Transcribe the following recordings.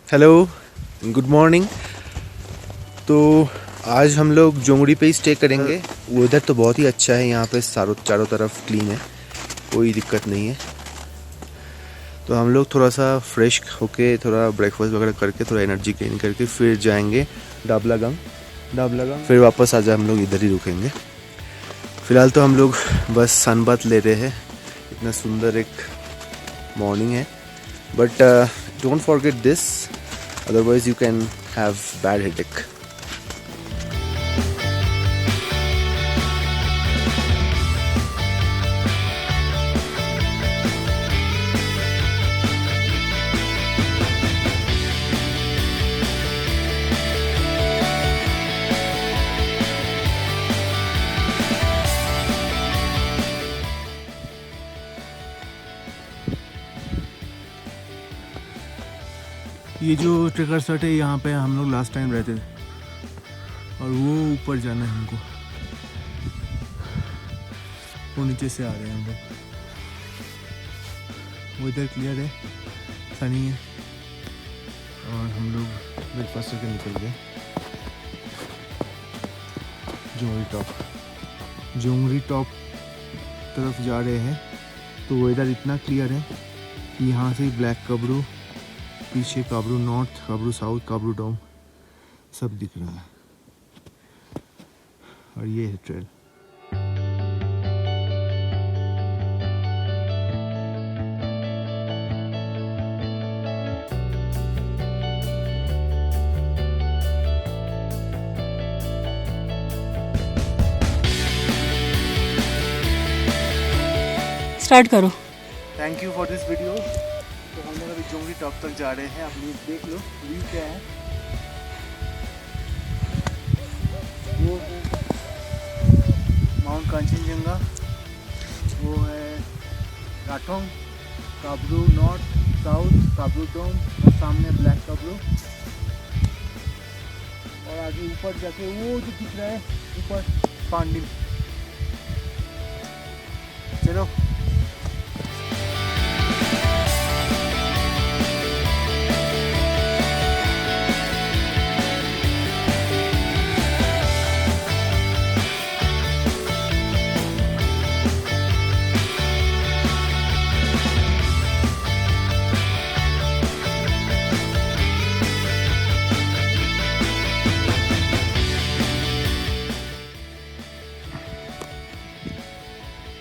Hello, good morning. तो आज हम लोग जोंगड़ी पे ही स्टे करेंगे। वेदर तो बहुत ही अच्छा है यहाँ पे, चारों तरफ क्लीन है, कोई दिक्कत नहीं है। तो हम लोग थोड़ा सा फ्रेश होके थोड़ा ब्रेकफास्ट वगैरह करके थोड़ा एनर्जी गेन करके फिर जाएंगे डाबलागंग। फिर वापस आ जाए हम लोग इधर ही रुकेंगे। फ़िलहाल तो हम लोग बस सनबाथ ले रहे हैं। इतना सुंदर एक मॉर्निंग है, but don't forget this, otherwise you can have bad headache. ये जो ट्रेकर सट है यहाँ पे हम लोग लास्ट टाइम रहते थे और वो ऊपर जाना है हमको। वो नीचे से आ रहे हैं हम लोग। वो इधर क्लियर है, सनी है और हम लोग ब्रेकफास्ट करके निकल गए जोंगरी टॉप तरफ जा रहे हैं। तो वेदर इतना क्लियर है कि यहाँ से ब्लैक कबरू, पीछे काबरू नॉर्थ, काबरू साउथ, काबरू डोम सब दिख रहा है। और ये है ट्रेल। स्टार्ट करो। Thank you for this video. तो हम लोग अभी जोंगरी टॉप तक जा रहे हैं। आप लोग देख लो व्यू क्या है। वो है माउंट कांचनजंगा, वो है राठोंग, काबरू नॉर्थ, साउथ, काबरू डोम और सामने ब्लैक काबरू। और आगे ऊपर जाके वो जो दिख रहा है ऊपर पांडिम। चलो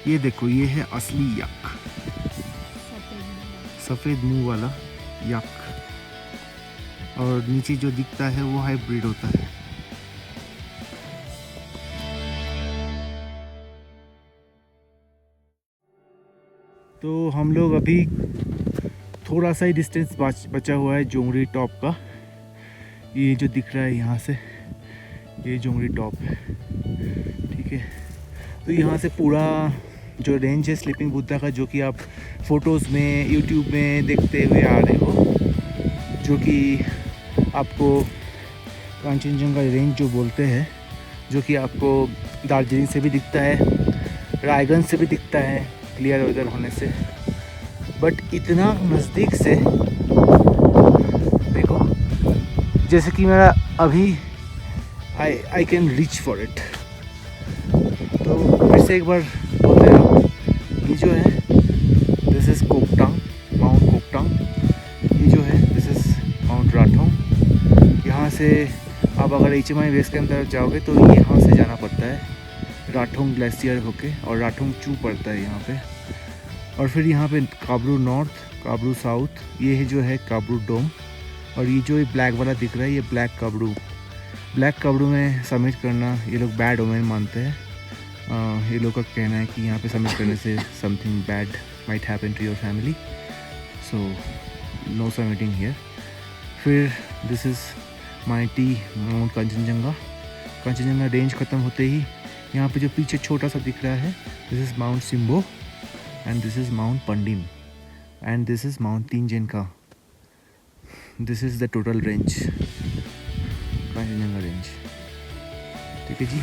ये देखो, ये है असली याक, सफेद मुंह वाला याक। और नीचे जो दिखता है वो हाइब्रिड होता है। तो हम लोग अभी थोड़ा सा ही डिस्टेंस बचा हुआ है जोंगरी टॉप का। ये जो दिख रहा है यहाँ से, ये जोंगरी टॉप है, ठीक है। तो यहाँ से पूरा जो रेंज है स्लीपिंग बुद्धा का, जो कि आप फ़ोटोज़ में, यूट्यूब में देखते हुए आ रहे हो, जो कि आपको कांचनजंगा रेंज जो बोलते हैं, जो कि आपको दार्जिलिंग से भी दिखता है, रायगंज से भी दिखता है क्लियर वेदर होने से। बट इतना नज़दीक से देखो, जैसे कि मेरा अभी I can reach for it. तो फिर से एक बार बोलते हैं, ये जो है दिस इज़ कोकटांग, माउंट कोकटांग। ये जो है दिस इज़ माउंट राठोंग। यहाँ से आप अगर HMI बेस कैंप तरफ जाओगे तो यहाँ से जाना पड़ता है राठोंग ग्लेशियर होके, और राठोंग चू पड़ता है यहाँ पे। और फिर यहाँ पे काबरू नॉर्थ, काबरू साउथ, ये है जो है काबरू डोम। और ये जो ब्लैक वाला दिख रहा है ये ब्लैक काबरू में समिट करना ये लोग बैड ओमेन मानते हैं। ये लोग का कहना है कि यहाँ पे समिट करने से something bad might happen to your family, so no summiting here. फिर this is mighty mount Kanchenjunga range ख़त्म होते ही यहाँ पे जो पीछे छोटा सा दिख रहा है, this is mount Simvo, and this is mount Pandim, and this is mount Tinchenkang. This is the total range, Kanchenjunga range, ठीक है जी।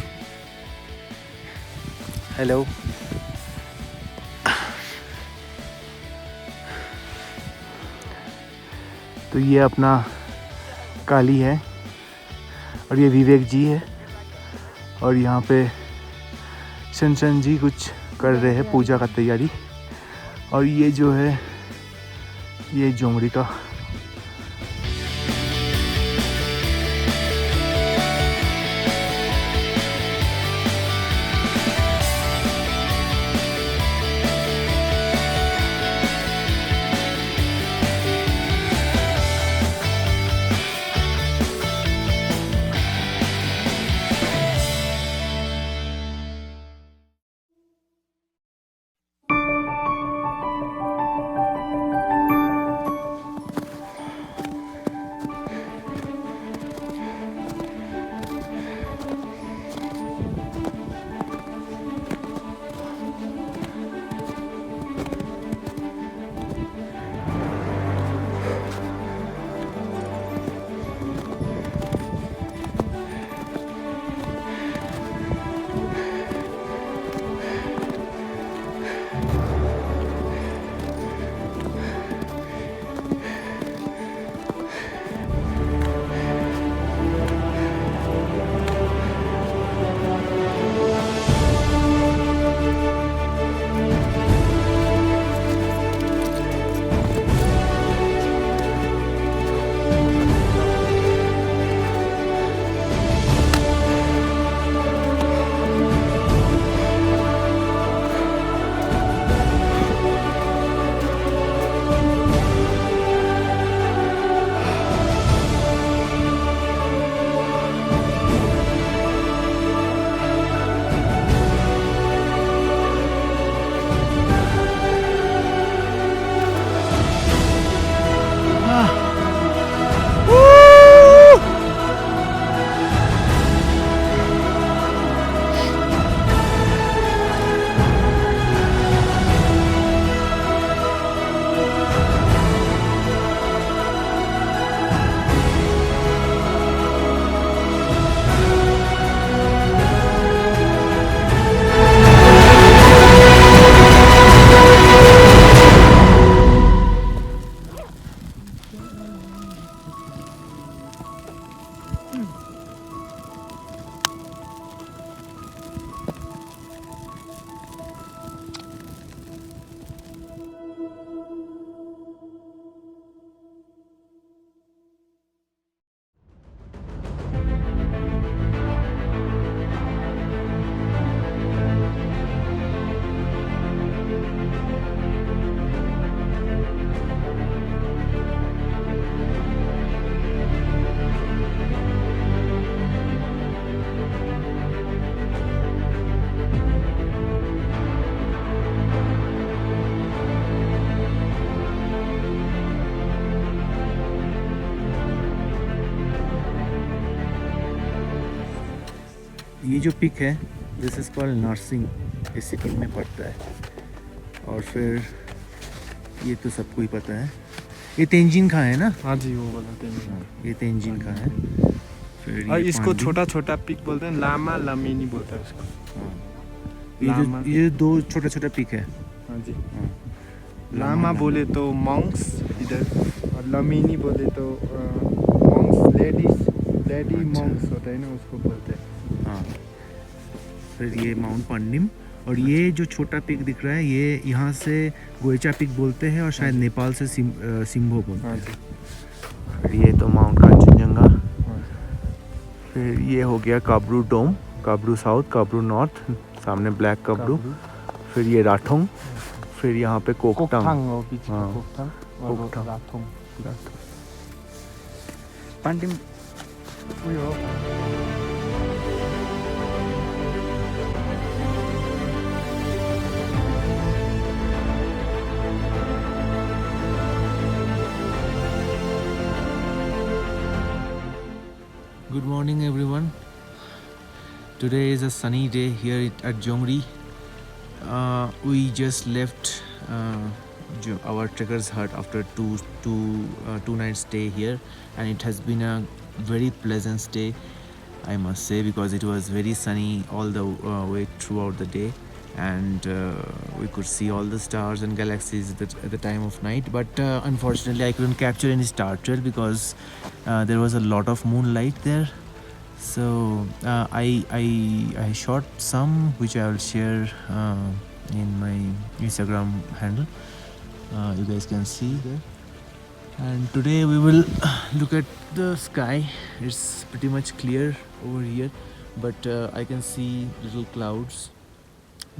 हेलो, तो ये अपना काली है और ये विवेक जी है और यहाँ पे शनशन जी कुछ कर रहे हैं पूजा का तैयारी। और ये जो है ये जोंगड़ी का ये जो पिक है दिस इज़ कॉल्ड नर्सिंग, इस सिक्किम में पड़ता है। और फिर ये तो सबको ही पता है, ये तेंजिन का है ना। हाँ जी, वो वाला तेंजिन। ये तेंजिन का है। फिर और ये इसको पांडी। छोटा छोटा पिक बोलते हैं, लामा लमीनी बोलते हैं उसको। लामा। ये दो छोटा छोटा पिक है। हाँ जी। हाँ। लामा बोले तो मॉन्क्स इधर, और लमीनी बोले तो मॉन्क्स लेडी अच्छा। मॉन्क्स होता है ना, उसको बोलते हैं। हाँ। फिर ये माउंट पंडिम, और ये जो छोटा पिक दिख रहा है ये यहाँ से गोइचा पिक बोलते हैं और शायद नेपाल से सिम्भो बोलते हाँ हैं। जी। फिर ये तो माउंट कांचनजंगा। हाँ जी। फिर ये हो गया काब्रू डोम, काब्रू साउथ, काब्रू नॉर्थ, सामने ब्लैक काब्रू। फिर ये राठोंग, फिर यहाँ पे कोकटांग। कोकटांग वो पीछे हाँ। कोकटांग और वो कोकटांग। राथोंग। पंडिम उयो Good morning everyone. Today is a sunny day here at Jongri. We just left our trekker's hut after two nights stay here, and it has been a very pleasant stay, I must say, because it was very sunny all the way throughout the day. and we could see all the stars and galaxies at the time of night. But unfortunately, I couldn't capture any star trail because there was a lot of moonlight there. So I shot some, which I will share in my Instagram handle. You guys can see there. And today we will look at the sky. It's pretty much clear over here, but I can see little clouds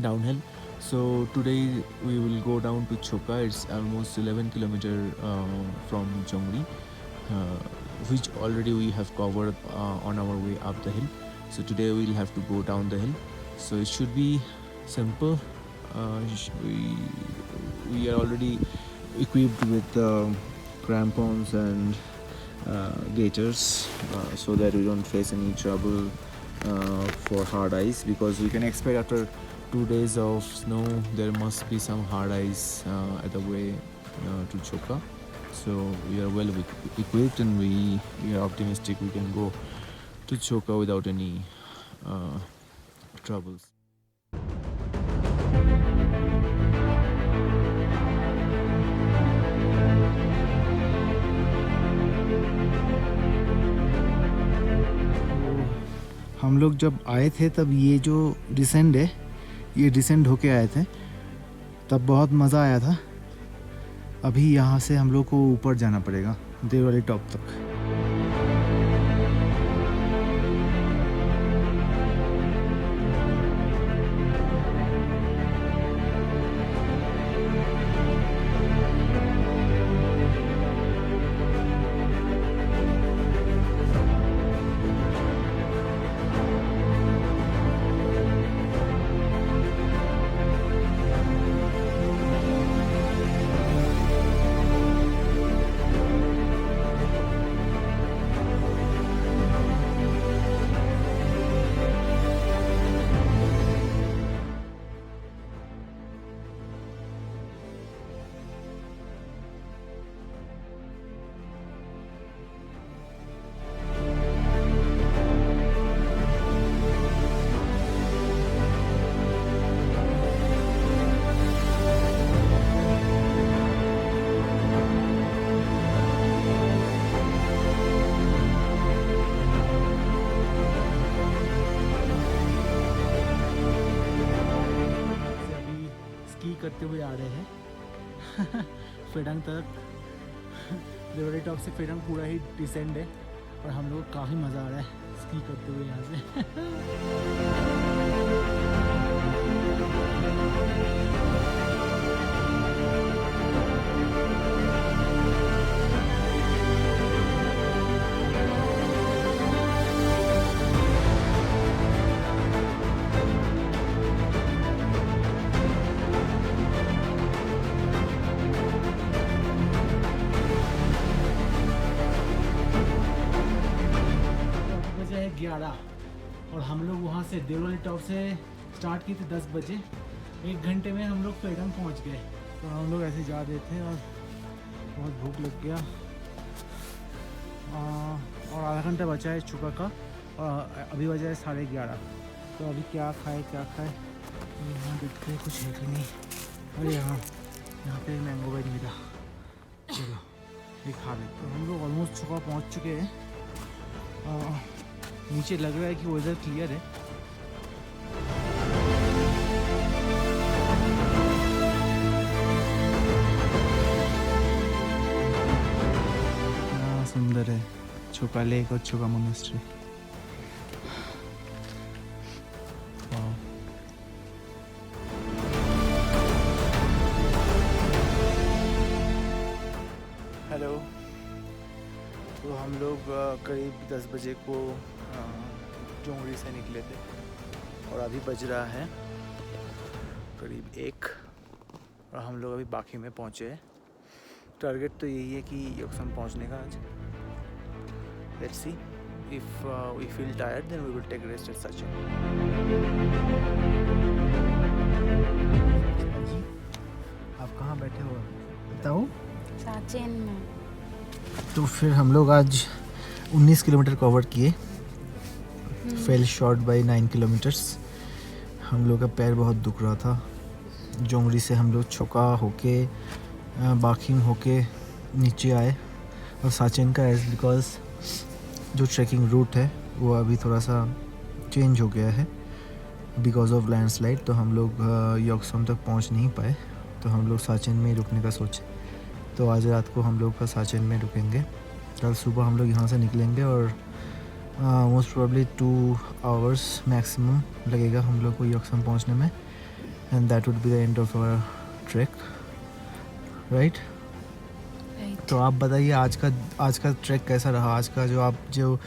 downhill. So today we will go down to Choka. It's almost 11 kilometer from Jongri, which already we have covered on our way up the hill. So today we'll have to go down the hill. So it should be simple. We are already equipped with crampons and gaiters so that we don't face any trouble for hard ice, because we can expect after 2 days of snow there must be some hard ice at the way to Choka. So we are well equipped, and we are optimistic we can go to Choka without any troubles. हम लोग जब आए थे तब ये जो descend है, ये डिसेंड होके आए थे, तब बहुत मज़ा आया था। अभी यहाँ से हम लोग को ऊपर जाना पड़ेगा देवली टॉप तक। करते हुए आ रहे हैं फेडंग तक। देवली टॉप से फेडंग पूरा ही डिसेंड है और हम लोग को काफ़ी मज़ा आ रहा है स्की करते हुए यहाँ से। और हम लोग वहाँ से देवली टॉप से स्टार्ट की थी 10 बजे। 1 घंटे में हम लोग फेडंग पहुँच गए। तो हम लोग ऐसे जा रहे थे और बहुत भूख लग गया और आधा घंटा बचा है चुका का और अभी बजा है 11:30। तो अभी क्या खाए यहाँ देखते हैं कुछ है कि नहीं। अरे यहाँ पे मैंगो बैग मिला, चलो ये खा लेते। तो हम लोग ऑलमोस्ट चुका पहुँच चुके हैं। नीचे लग रहा है कि वेदर क्लियर है। हाँ सुंदर है छोका लेक और छोका मोनेस्ट्री। हेलो, तो हम लोग करीब 10 बजे को जोंगड़ी से निकले थे और अभी बज रहा है करीब 1 और हम लोग अभी बाकी में पहुँचे हैं। टारगेट तो यही है कि योक्सम पहुँचने का आज। Let's see if we feel tired then we will take rest at Sachen. आप कहाँ बैठे हो बताओ? सचिन में। तो फिर हम लोग आज 19 किलोमीटर कवर किए, फेल शॉर्ट बाय 9 किलोमीटर्स। हम लोग का पैर बहुत दुख रहा था। जोंगरी से हम लोग छोका होके बाखिम होके नीचे आए और साचेन का एज बिकॉज जो ट्रैकिंग रूट है वो अभी थोड़ा सा चेंज हो गया है बिकॉज ऑफ लैंडस्लाइड, तो हम लोग योक्सम तक पहुंच नहीं पाए, तो हम लोग साचेन में ही रुकने का सोचे। तो आज रात को हम लोग का साचेन में रुकेंगे, कल सुबह हम लोग यहाँ से निकलेंगे और मोस्ट प्रोबेबली 2 आवर्स मैक्सिमम लगेगा हम लोग को योक्सम पहुँचने में, and that would be the end of our track, right. तो आप बताइए आज का ट्रैक कैसा रहा? आज का जो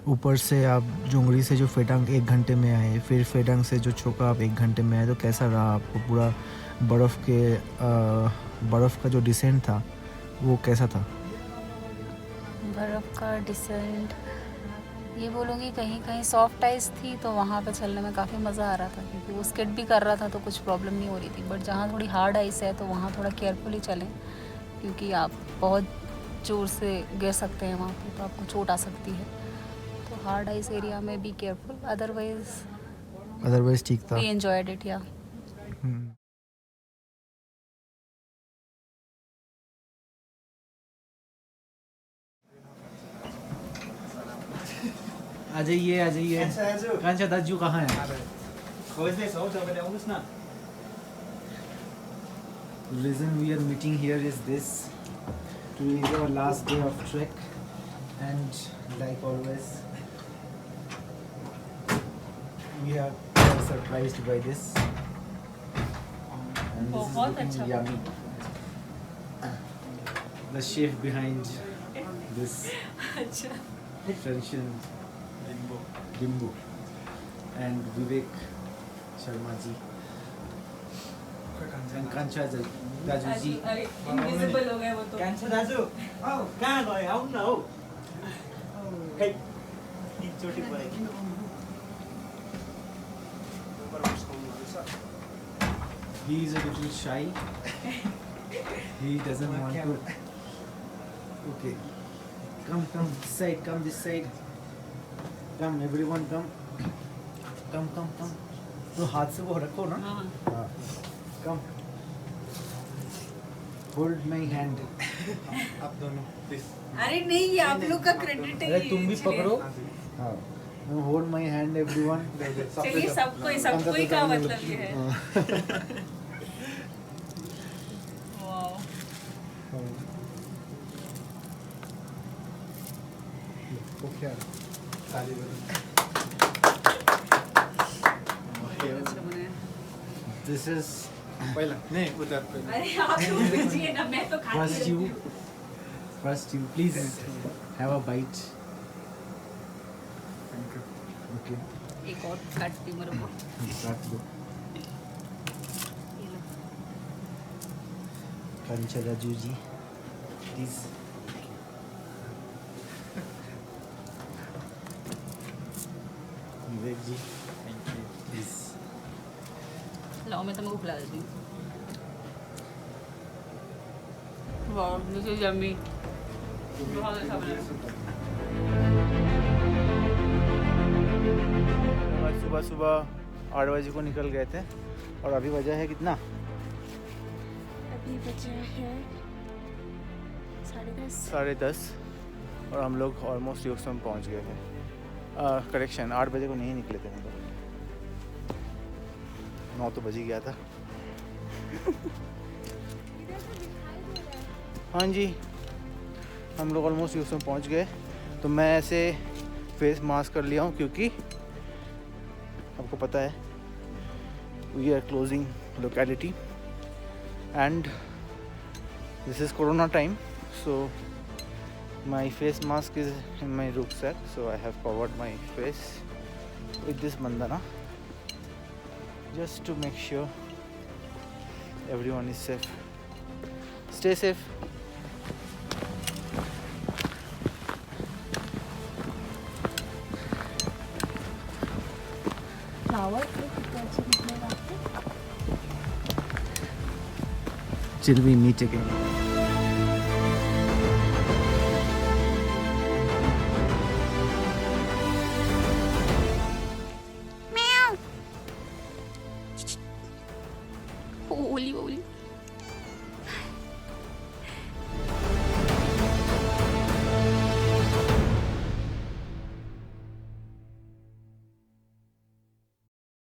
ऊपर से आप जोंगरी से जो फेडांग 1 घंटे में आए, फिर फेडांग से जो छोका आप 1 घंटे में आए, तो कैसा रहा आपको? पूरा बर्फ़ का जो डिसेंट था वो कैसा था? बर्फ़ का डिसेंट ये बोलूँगी कहीं कहीं सॉफ्ट आइस थी, तो वहाँ पे चलने में काफ़ी मज़ा आ रहा था क्योंकि वो स्किड भी कर रहा था तो कुछ प्रॉब्लम नहीं हो रही थी। बट जहाँ थोड़ी हार्ड आइस है तो वहाँ थोड़ा केयरफुली चलें क्योंकि आप बहुत ज़ोर से गिर सकते हैं वहाँ पे, तो आपको चोट आ सकती है। तो हार्ड आइस एरिया में बी केयरफुल, अदरवाइज ठीक था। We enjoyed it. या आ जाइए। कांचा दाजू कहाँ है? Reason we are meeting here is this: today is our last day of trek, and like always, we are surprised by this. And this is looking yummy. The chef behind this tension, Dimbu, and Vivek Sharma ji. And Kancha दाजू ji invisible हो गए वो तो। कांचा दाजू कहाँ गए? आउनु न हौ। खै एकचोटि परेको। He is a little shy. He doesn't want to. Okay. Come this side. Come this side. Come everyone. Come. तो हाथ से वो रखो ना. हाँ। Come. Hold my hand. आप दोनों प्लीज। अरे नहीं, ये आप लोग का क्रेडिट है। अरे तुम भी पकड़ो. हाँ. Hold my hand everyone. चलिए सबको ही का मतलब ये है। वाओ। Okay. This is पहिला नहीं उधर पे। अरे आप लोग दीजिए ना, मैं तो खाती हूँ। first you please have a bite. Thank you. Okay. एक और काटती हूँ मेरे को। काट दो. Kancha Raju ji, please. Vivek ji, thank you. please. लाओ मैं तुमको खिला देती हूँ। Wow, this is yummy. बहुत अच्छा बना है। आज सुबह 8 बजे को निकल गए थे और अभी बजा है कितना? अभी बजा है 10:30। 10:30 और हम लोग ऑलमोस्ट योक्सम पहुंच गए थे। करेक्शन 8 बजे को नहीं निकले थे, मतलब 9 तो बज ही गया था। हाँ जी, हम लोग ऑलमोस्ट योक्सम पहुंच गए। तो मैं ऐसे फेस मास्क कर लिया हूँ क्योंकि आपको पता है we are closing locality and this is corona time, so my face mask is in my rucksack, so I have covered my face with this bandana just to make sure everyone is safe. Stay safe. Flower कितना अच्छा निकलेगा। Till we meet again.